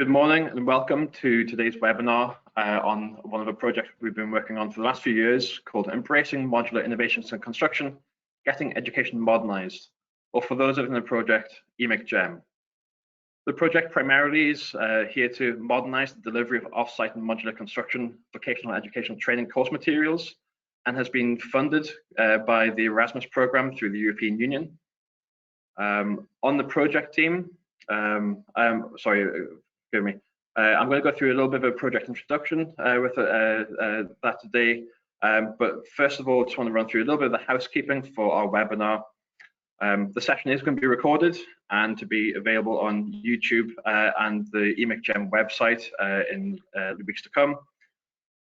Good morning and welcome to today's webinar on one of the projects we've been working on for the last few years called Embracing Modular Innovations in Construction, Getting Education Modernised, or for those in the project, EMIC GEM. The project primarily is here to modernise the delivery of off-site and modular construction vocational educational training course materials and has been funded by the Erasmus programme through the European Union. On the project team, I'm going to go through a little bit of a project introduction with that today. But first of all, I just want to run through a little bit of the housekeeping for our webinar. The session is going to be recorded and to be available on YouTube and the EMIC GEM website in the weeks to come.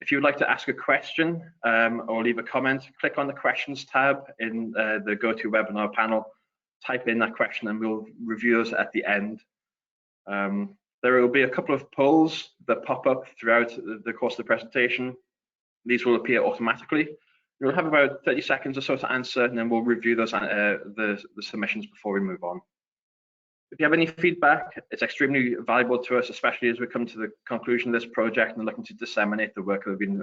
If you would like to ask a question or leave a comment, click on the questions tab in the GoToWebinar panel, type in that question and we'll review those at the end. There will be a couple of polls that pop up throughout the course of the presentation. These will appear automatically. You'll have about 30 seconds or so to answer, and then we'll review those the submissions before we move on. If you have any feedback, it's extremely valuable to us, especially as we come to the conclusion of this project and looking to disseminate the work that we've been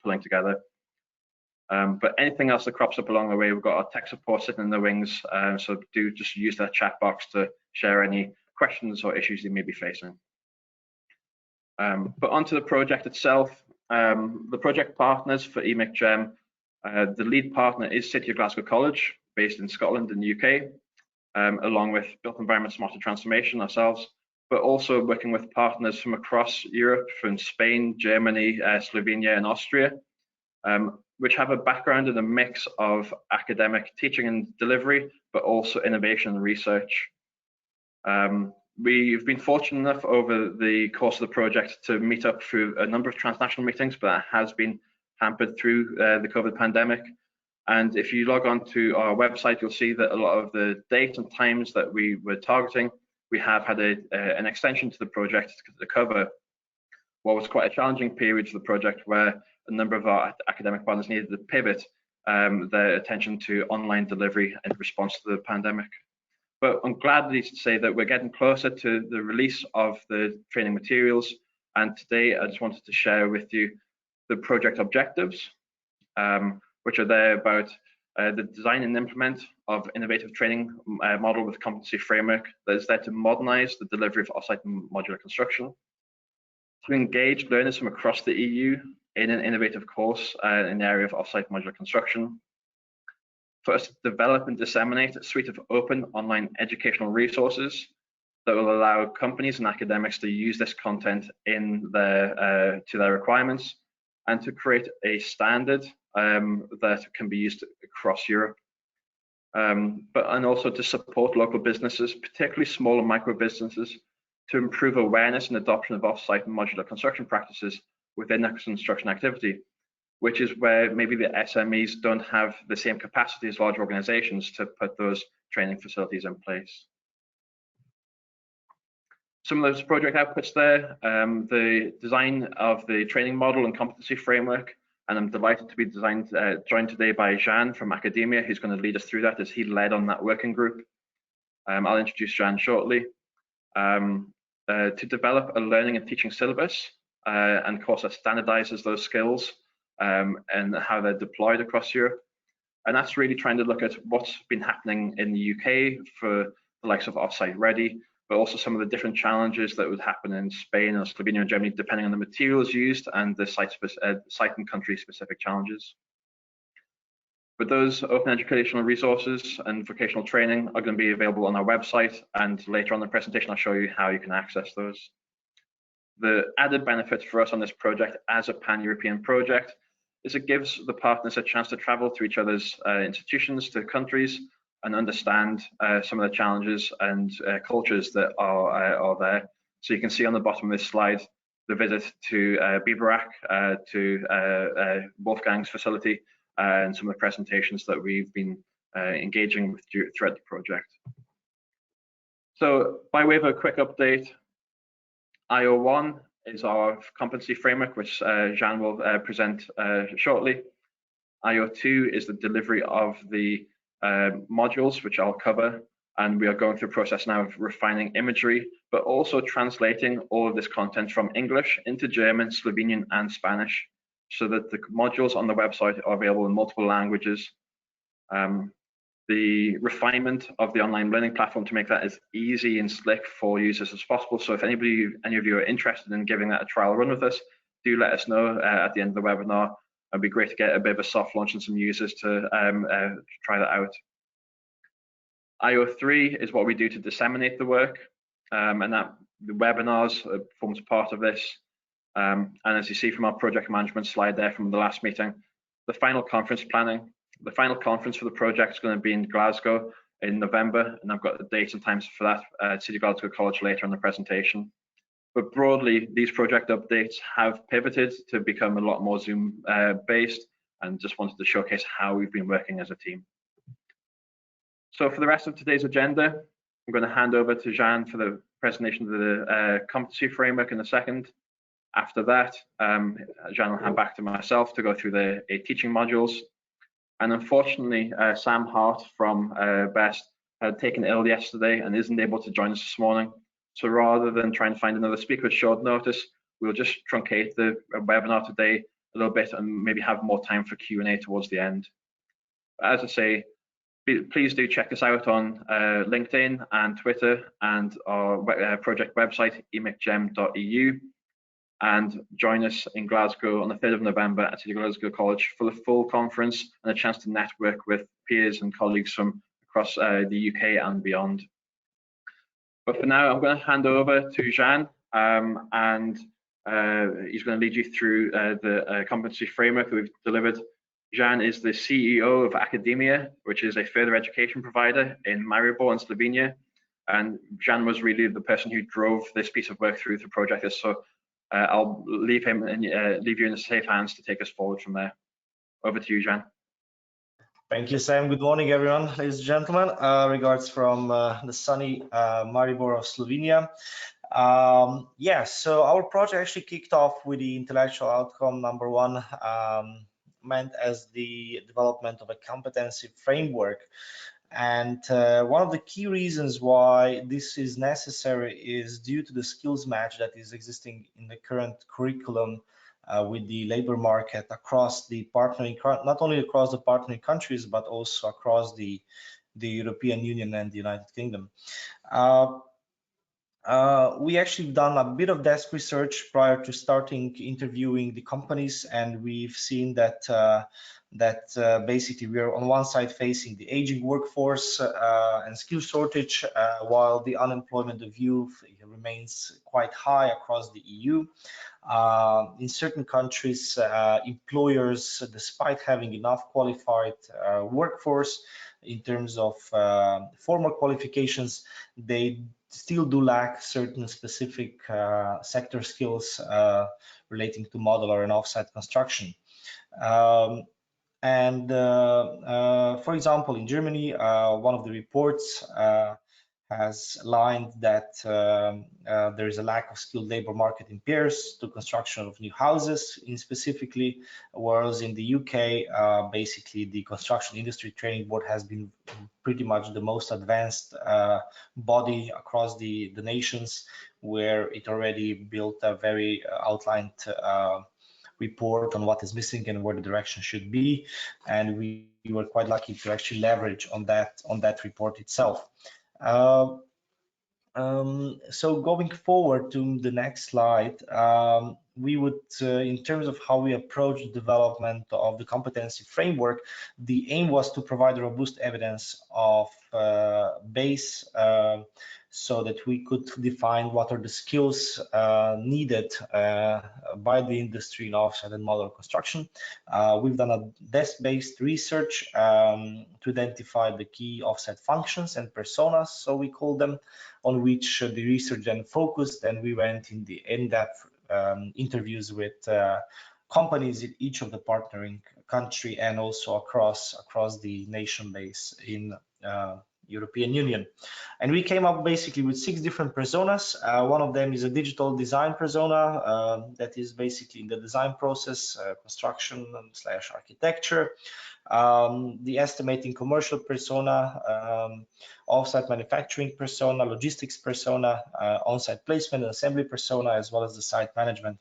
pulling together. But anything else that crops up along the way, we've got our tech support sitting in the wings, so do just use that chat box to share any questions or issues you may be facing. But onto the project itself, the project partners for EMIC GEM, the lead partner is City of Glasgow College, based in Scotland and UK, along with Built Environment Smarter Transformation ourselves, but also working with partners from across Europe, from Spain, Germany, Slovenia and Austria, which have a background in a mix of academic teaching and delivery, but also innovation and research. We've been fortunate enough over the course of the project to meet up through a number of transnational meetings, but that has been hampered through the COVID pandemic. And if you log on to our website, you'll see that a lot of the dates and times that we were targeting, we have had an extension to the project to cover what was quite a challenging period for the project, where a number of our academic partners needed to pivot their attention to online delivery in response to the pandemic. But I'm glad to say that we're getting closer to the release of the training materials. And today I just wanted to share with you the project objectives, which are there about the design and implement of innovative training model with competency framework that is there to modernise the delivery of off-site modular construction, to engage learners from across the EU in an innovative course in the area of off-site modular construction, for us to develop and disseminate a suite of open online educational resources that will allow companies and academics to use this content in to their requirements, and to create a standard that can be used across Europe. And also to support local businesses, particularly small and micro businesses, to improve awareness and adoption of off-site and modular construction practices within that construction activity, which is where maybe the SMEs don't have the same capacity as large organizations to put those training facilities in place. Some of those project outputs there, the design of the training model and competency framework, and I'm delighted to be joined today by Jean from academia, who's going to lead us through that as he led on that working group. I'll introduce Jean shortly. To develop a learning and teaching syllabus and course that standardizes those skills and how they're deployed across Europe. And that's really trying to look at what's been happening in the UK for the likes of Offsite Ready, but also some of the different challenges that would happen in Spain or Slovenia and Germany, depending on the materials used and the site and country specific challenges. But those open educational resources and vocational training are going to be available on our website, and later on in the presentation I'll show you how you can access those. The added benefit for us on this project as a pan-European project is it gives the partners a chance to travel to each other's institutions, to countries, and understand some of the challenges and cultures that are there. So you can see on the bottom of this slide the visit to Biberach, to Wolfgang's facility, and some of the presentations that we've been engaging with throughout the project. So by way of a quick update, IO1 is our competency framework, which Jean will present shortly. IO2 is the delivery of the modules, which I'll cover. And we are going through a process now of refining imagery, but also translating all of this content from English into German, Slovenian, and Spanish, so that the modules on the website are available in multiple languages. The refinement of the online learning platform to make that as easy and slick for users as possible. So if any of you are interested in giving that a trial run with us, do let us know at the end of the webinar. It'd be great to get a bit of a soft launch and some users to try that out. IO3 is what we do to disseminate the work, and that the webinars forms part of this. And as you see from our project management slide there from the last meeting, the final conference planning. The final conference for the project is going to be in Glasgow in November, and I've got the dates and times for that at City Glasgow College later in the presentation. But broadly, these project updates have pivoted to become a lot more Zoom based, and just wanted to showcase how we've been working as a team. So for the rest of today's agenda, I'm going to hand over to Jean for the presentation of the competency framework in a second. After that, Jean will hand back to myself to go through the 8 teaching modules. And unfortunately, Sam Hart from BEST had taken ill yesterday and isn't able to join us this morning. So rather than trying to find another speaker with short notice, we'll just truncate the webinar today a little bit and maybe have more time for Q&A towards the end. As I say, please do check us out on LinkedIn and Twitter and our project website, emicgem.eu. And join us in Glasgow on the 3rd of November at City Glasgow College for the full conference and a chance to network with peers and colleagues from across the UK and beyond. But for now, I'm going to hand over to Jean, and he's going to lead you through the competency framework that we've delivered. Jean is the CEO of Academia, which is a further education provider in Maribor in Slovenia. And Jean was really the person who drove this piece of work through the project. So I'll leave him and leave you in safe hands to take us forward from there. Over to you, Jean. Thank you, Sam. Good morning, everyone, ladies and gentlemen. Regards from the sunny Maribor of Slovenia. So our project actually kicked off with the intellectual outcome number 1, meant as the development of a competency framework. And one of the key reasons why this is necessary is due to the skills match that is existing in the current curriculum with the labor market across the partnering, not only across the partnering countries, but also across the European Union and the United Kingdom. We actually done a bit of desk research prior to starting interviewing the companies, and we've seen that basically we are on one side facing the aging workforce and skill shortage, while the unemployment of youth remains quite high across the EU. In certain countries, employers, despite having enough qualified workforce in terms of formal qualifications, they still do lack certain specific sector skills relating to modular and offsite construction. For example, in Germany, one of the reports has lined that there is a lack of skilled labor market in pairs to construction of new houses in specifically, whereas in the UK, basically the Construction Industry Training Board has been pretty much the most advanced body across the nations, where it already built a very outlined report on what is missing and where the direction should be, and we were quite lucky to actually leverage on that report itself. So going forward to the next slide, we would, in terms of how we approach the development of the competency framework, the aim was to provide robust evidence of base so that we could define what are the skills needed by the industry in offsite and modular construction. We've done a desk-based research to identify the key offsite functions and personas, so we call them, on which the research then focused, and we went in the in-depth interviews with companies in each of the partnering country and also across the nation base in European Union. And we came up basically with 6 different personas. One of them is a digital design persona that is basically in the design process, construction / architecture. The estimating commercial persona, offsite manufacturing persona, logistics persona, on-site placement and assembly persona, as well as the site management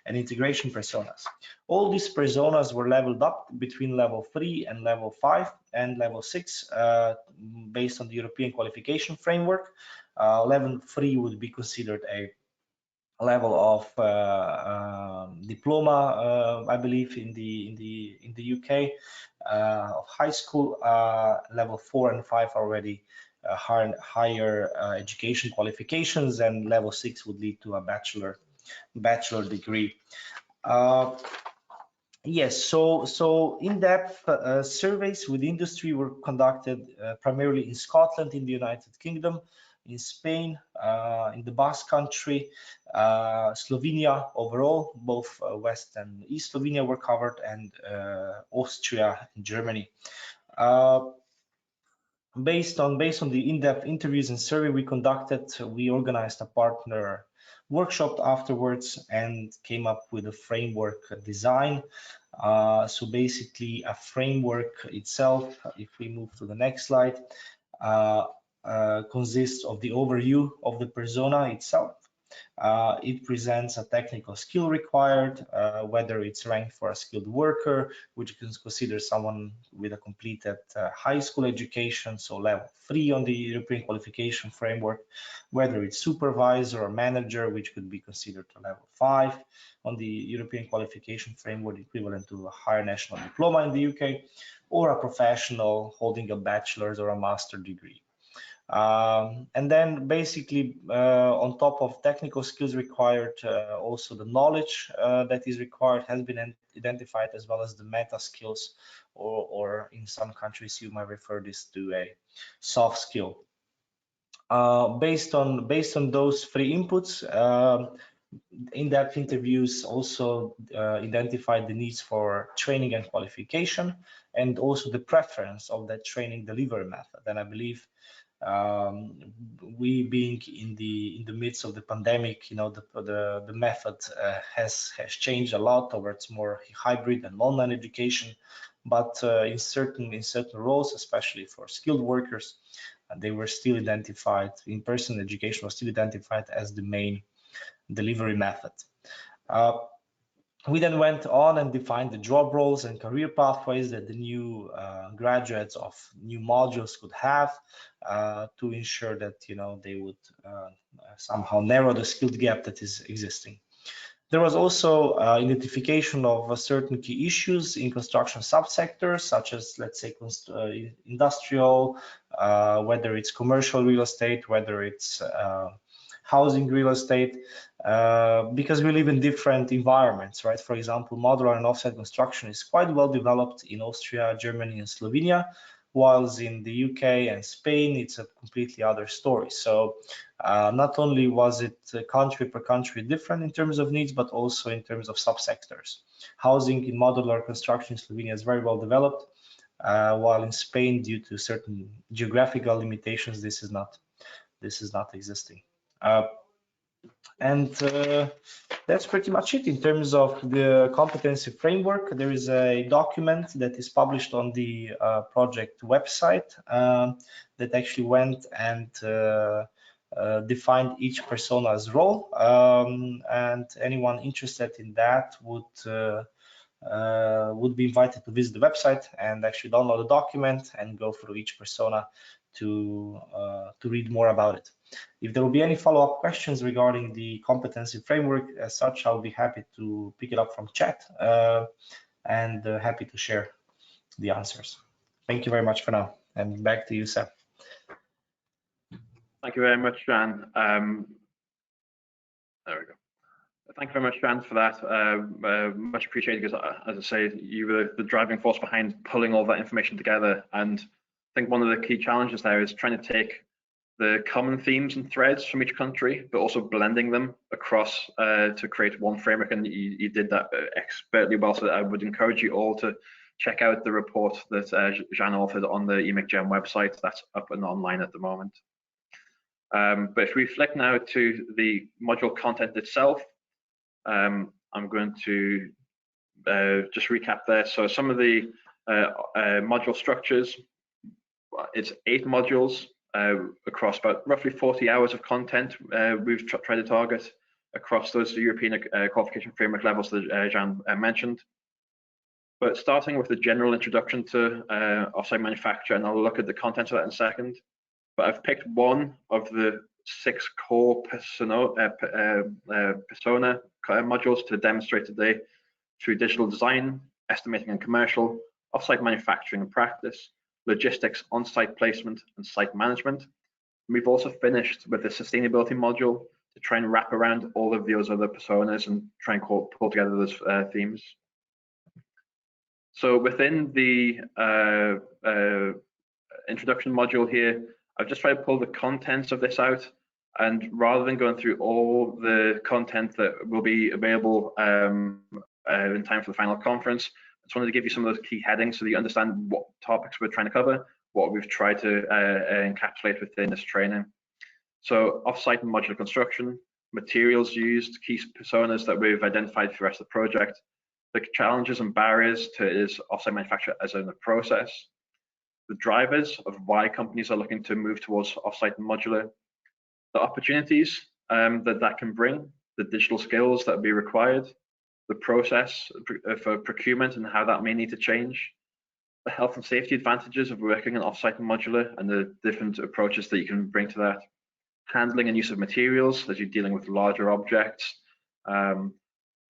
and integration personas. All these personas were leveled up between level 3 and level 5 and level 6 based on the European qualification framework. Level 3 would be considered a level of diploma, I believe, in the UK, of high school. Level 4 and 5 are already higher education qualifications, and level 6 would lead to a bachelor degree. Yes, so in-depth surveys with industry were conducted primarily in Scotland, in the United Kingdom, in Spain, in the Basque Country, Slovenia overall, both West and East Slovenia were covered, and Austria and Germany. Based on the in-depth interviews and survey we conducted, we organized a partner workshop afterwards and came up with a framework design. So basically a framework itself, if we move to the next slide, consists of the overview of the persona itself. It presents a technical skill required, whether it's ranked for a skilled worker, which is considered someone with a completed high school education, so level 3 on the European qualification framework, whether it's supervisor or manager, which could be considered a level 5 on the European qualification framework, equivalent to a higher national diploma in the UK, or a professional holding a bachelor's or a master's degree. And then basically on top of technical skills required, also the knowledge that is required has been identified, as well as the meta skills, or in some countries you might refer this to a soft skill. Based on those 3 inputs, in-depth interviews also identified the needs for training and qualification, and also the preference of that training delivery method. And I believe we being in the midst of the pandemic, you know, the method has changed a lot towards more hybrid and online education, but in certain roles, especially for skilled workers, they were still identified, in-person education was still identified as the main delivery method. We then went on and defined the job roles and career pathways that the new graduates of new modules could have to ensure that, you know, they would somehow narrow the skilled gap that is existing. There was also identification of certain key issues in construction subsectors, such as, let's say, industrial, whether it's commercial real estate, whether it's housing real estate, because we live in different environments, right? For example, modular and offsite construction is quite well developed in Austria, Germany, and Slovenia, whilst in the UK and Spain, it's a completely other story. So not only was it country per country different in terms of needs, but also in terms of subsectors. Housing in modular construction in Slovenia is very well developed, while in Spain, due to certain geographical limitations, this is not existing. And that's pretty much it in terms of the competency framework. There is a document that is published on the project website that actually went and defined each persona's role, and anyone interested in that would be invited to visit the website and actually download the document and go through each persona to read more about it. If there will be any follow-up questions regarding the competency framework as such, I'll be happy to pick it up from chat and happy to share the answers. Thank you very much for now, and back to you, Seb. Thank you very much, Jan. There we go. Thank you very much, Jan, for that. Much appreciated, because, as I say, you were the driving force behind pulling all that information together. And I think one of the key challenges there is trying to take the common themes and threads from each country, but also blending them across to create one framework. And you did that expertly well. So I would encourage you all to check out the report that Jean authored on the EMIC GEM website. That's up and online at the moment. But if we flick now to the module content itself, I'm going to just recap there. So some of the module structures, it's 8 modules across about roughly 40 hours of content we've tried to target across those European qualification framework levels that Jean mentioned. But starting with the general introduction to offsite manufacture, and I'll look at the content of that in a second. But I've picked one of the 6 core persona modules to demonstrate today through digital design, estimating and commercial, offsite manufacturing and practice, logistics, on-site placement, and site management. And we've also finished with the sustainability module to try and wrap around all of those other personas and try and pull together those themes. So within the introduction module here, I've just tried to pull the contents of this out, and rather than going through all the content that will be available in time for the final conference, I just wanted to give you some of those key headings so that you understand what topics we're trying to cover, what we've tried to encapsulate within this training. So offsite and modular construction, materials used, key personas that we've identified for the rest of the project, the challenges and barriers to offsite manufacture as in a process, the drivers of why companies are looking to move towards offsite and modular, the opportunities that can bring, the digital skills that will be required, the process for procurement and how that may need to change, the health and safety advantages of working in offsite and modular and the different approaches that you can bring to that, handling and use of materials as you're dealing with larger objects,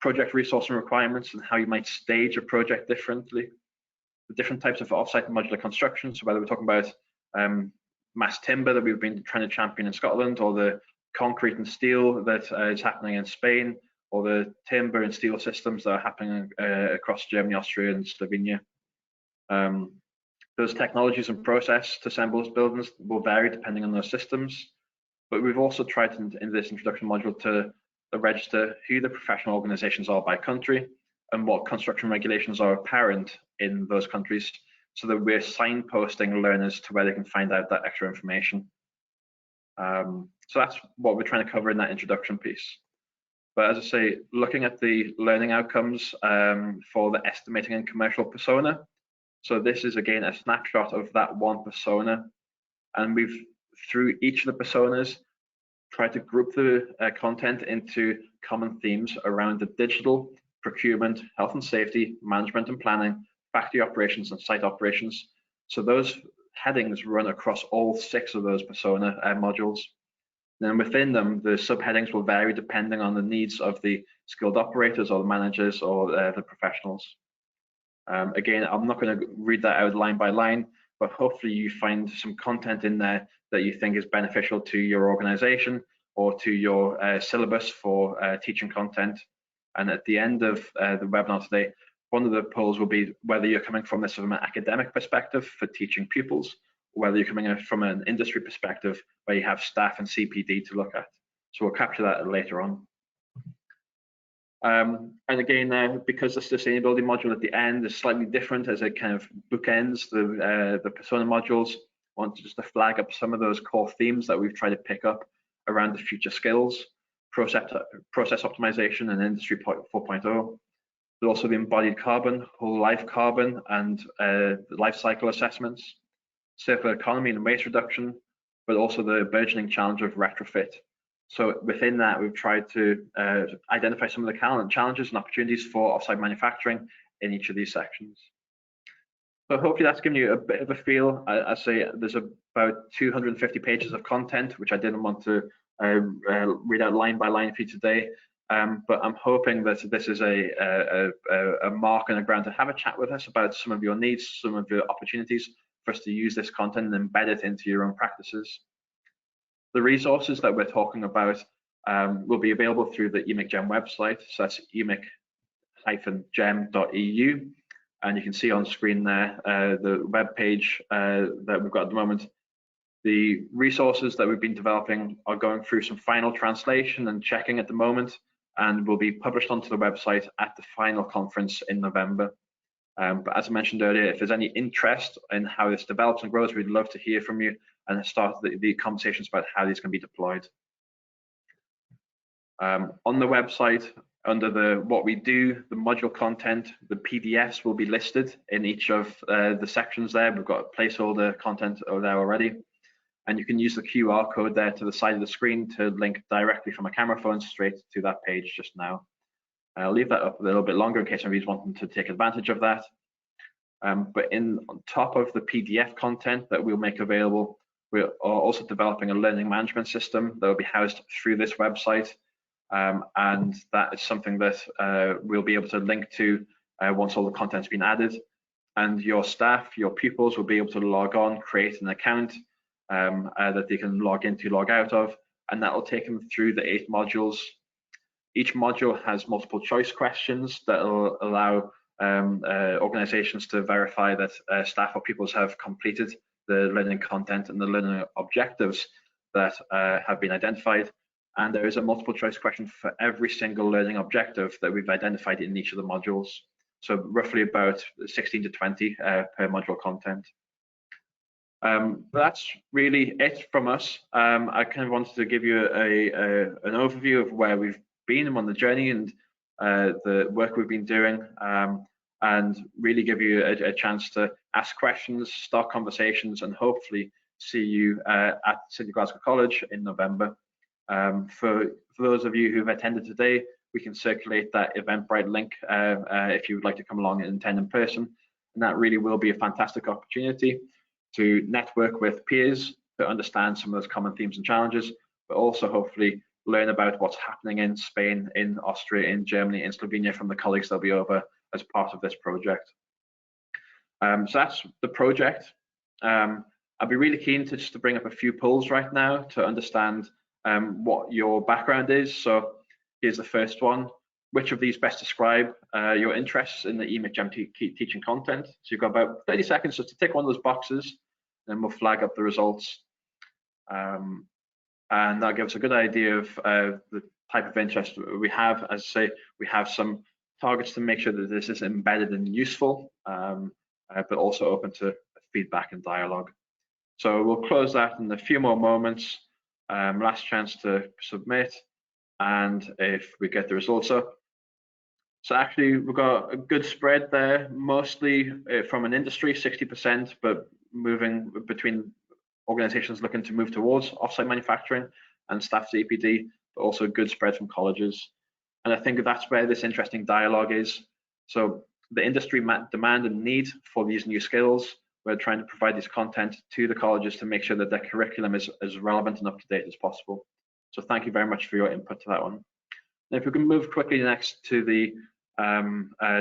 project resource and requirements and how you might stage a project differently, the different types of offsite and modular construction, so whether we're talking about mass timber that we've been trying to champion in Scotland, or the concrete and steel that is happening in Spain, or the timber and steel systems that are happening across Germany, Austria and Slovenia. Those technologies and process to assemble those buildings will vary depending on those systems, but we've also tried in this introduction module to register who the professional organizations are by country and what construction regulations are apparent in those countries, so that we're signposting learners to where they can find out that extra information. So that's what we're trying to cover in that introduction piece. But as I say, looking at the learning outcomes for the estimating and commercial persona. So this is again a snapshot of that one persona, and we've, through each of the personas, tried to group the content into common themes around the digital, procurement, health and safety, management and planning, factory operations and site operations. So those headings run across all 6 of those persona modules. Then within them, the subheadings will vary depending on the needs of the skilled operators or the managers or the professionals. Again, I'm not going to read that out line by line, but hopefully you find some content in there that you think is beneficial to your organization or to your syllabus for teaching content. And at the end of the webinar today, one of the polls will be whether you're coming from this from an academic perspective for teaching pupils, or whether you're coming from an industry perspective where you have staff and CPD to look at. So we'll capture that later on. And again, because the sustainability module at the end is slightly different as it kind of bookends the persona modules, I want just to flag up some of those core themes that we've tried to pick up around the future skills, process optimization and industry 4.0, but also the embodied carbon, whole life carbon and life cycle assessments, circular economy and waste reduction, but also the burgeoning challenge of retrofit. So within that, we've tried to identify some of the challenges and opportunities for offsite manufacturing in each of these sections. So hopefully that's given you a bit of a feel. I say there's about 250 pages of content, which I didn't want to read out line by line for you today. But I'm hoping that this is a mark on the ground to have a chat with us about some of your needs, some of your opportunities for us to use this content and embed it into your own practices. The resources that we're talking about will be available through the EMIC GEM website, so that's emic-gem.eu, and you can see on screen there the web page that we've got at the moment. The resources that we've been developing are going through some final translation and checking at the moment, and will be published onto the website at the final conference in November. But as I mentioned earlier, if there's any interest in how this develops and grows, we'd love to hear from you and start the conversations about how these can be deployed. On the website, under the what we do, the module content, the PDFs will be listed in each of the sections there. We've got placeholder content over there already. And you can use the QR code there to the side of the screen to link directly from a camera phone straight to that page just now. I'll leave that up a little bit longer in case anybody's wanting to take advantage of that. But on top of the PDF content that we'll make available, we're also developing a learning management system that will be housed through this website. And that is something that we'll be able to link to once all the content's been added. And your staff, your pupils will be able to log on, create an account that they can log into, log out of, and that will take them through the 8 modules. Each module has multiple choice questions that will allow organizations to verify that staff or pupils have completed the learning content and the learning objectives that have been identified. And there is a multiple choice question for every single learning objective that we've identified in each of the modules. So roughly about 16 to 20 per module content. That's really it from us. I kind of wanted to give you an overview of where we've been on the journey and the work we've been doing, and really give you a chance to ask questions, start conversations, and hopefully see you at City Glasgow College in November. For those of you who've attended today, we can circulate that Eventbrite link if you would like to come along and attend in person. And that really will be a fantastic opportunity to network with peers, to understand some of those common themes and challenges, but also hopefully learn about what's happening in Spain, in Austria, in Germany, in Slovenia from the colleagues that'll be over as part of this project. So that's the project. I'd be really keen to just to bring up a few polls right now to understand what your background is. So here's the first one. Which of these best describe your interests in the EMIC GEM teaching content? So you've got about 30 seconds just to tick one of those boxes, then we'll flag up the results. And that'll give us a good idea of the type of interest we have. As I say, we have some targets to make sure that this is embedded and useful, but also open to feedback and dialogue. So we'll close that in a few more moments. Last chance to submit, and if we get the results up. So actually we've got a good spread there, mostly from an industry, 60%, but moving between organizations looking to move towards offsite manufacturing and staff to EPD, but also a good spread from colleges. And I think that's where this interesting dialogue is. So the industry demand and need for these new skills, we're trying to provide this content to the colleges to make sure that their curriculum is as relevant and up to date as possible. So thank you very much for your input to that one. And if we can move quickly next to the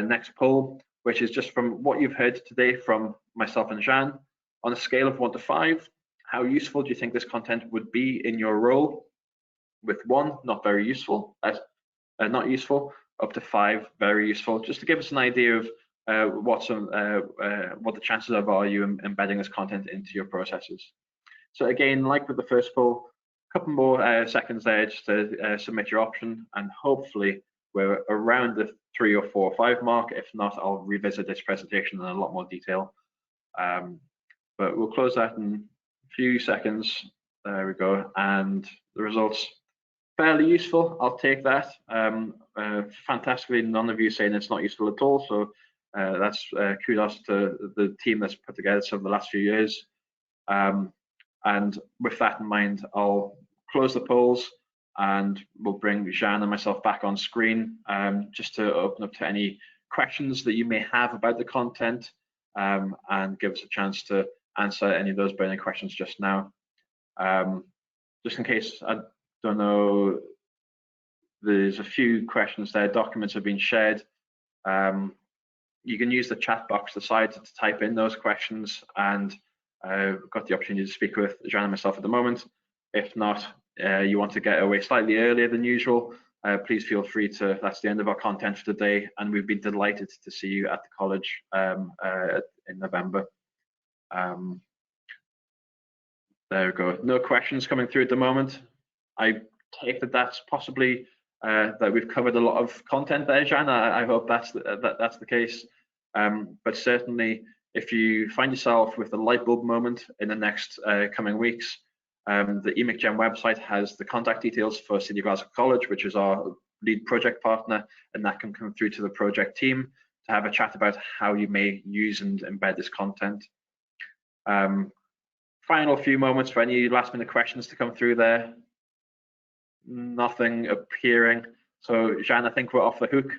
next poll, which is just from what you've heard today from myself and Jean, on a scale of 1 to 5, how useful do you think this content would be in your role? With 1, not very useful, not useful, up to 5, very useful, just to give us an idea of what the chances are you embedding this content into your processes. So again, like with the first poll, a couple more seconds there just to submit your option, and hopefully we're around the 3 or 4 or 5 mark. If not, I'll revisit this presentation in a lot more detail. But we'll close that in a few seconds. There we go, and the results fairly useful. I'll take that. Fantastically, none of you saying it's not useful at all. So that's kudos to the team that's put together over the last few years. And with that in mind, I'll close the polls and we'll bring Jean and myself back on screen just to open up to any questions that you may have about the content and give us a chance to answer any of those burning questions just now. Just in case, I don't know, there's a few questions there. Documents have been shared. You can use the chat box to the side to type in those questions, and we've got the opportunity to speak with Jean and myself at the moment. If not, you want to get away slightly earlier than usual, please feel free to. That's the end of our content for today, and we'd be delighted to see you at the college in November. There we go. No questions coming through at the moment. I take that that's possibly that we've covered a lot of content there, Jean. I hope that's the case. But certainly, if you find yourself with a light bulb moment in the next coming weeks, the EMIC GEM website has the contact details for City of Glasgow College, which is our lead project partner, and that can come through to the project team to have a chat about how you may use and embed this content. Final few moments for any last minute questions to come through there. Nothing appearing. So Jean, I think we're off the hook,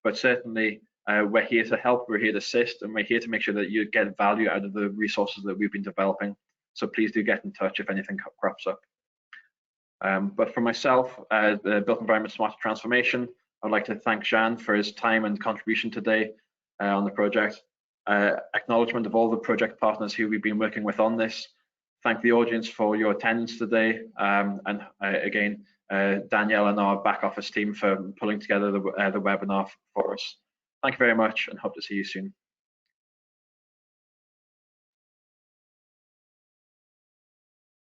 but certainly we're here to help, we're here to assist, and we're here to make sure that you get value out of the resources that we've been developing. So please do get in touch if anything crops up. But for myself, the Built Environment Smarter Transformation, I'd like to thank Jean for his time and contribution today on the project. Acknowledgement of all the project partners who we've been working with on this. Thank the audience for your attendance today, and again, Danielle and our back office team for pulling together the webinar for us. Thank you very much, and hope to see you soon.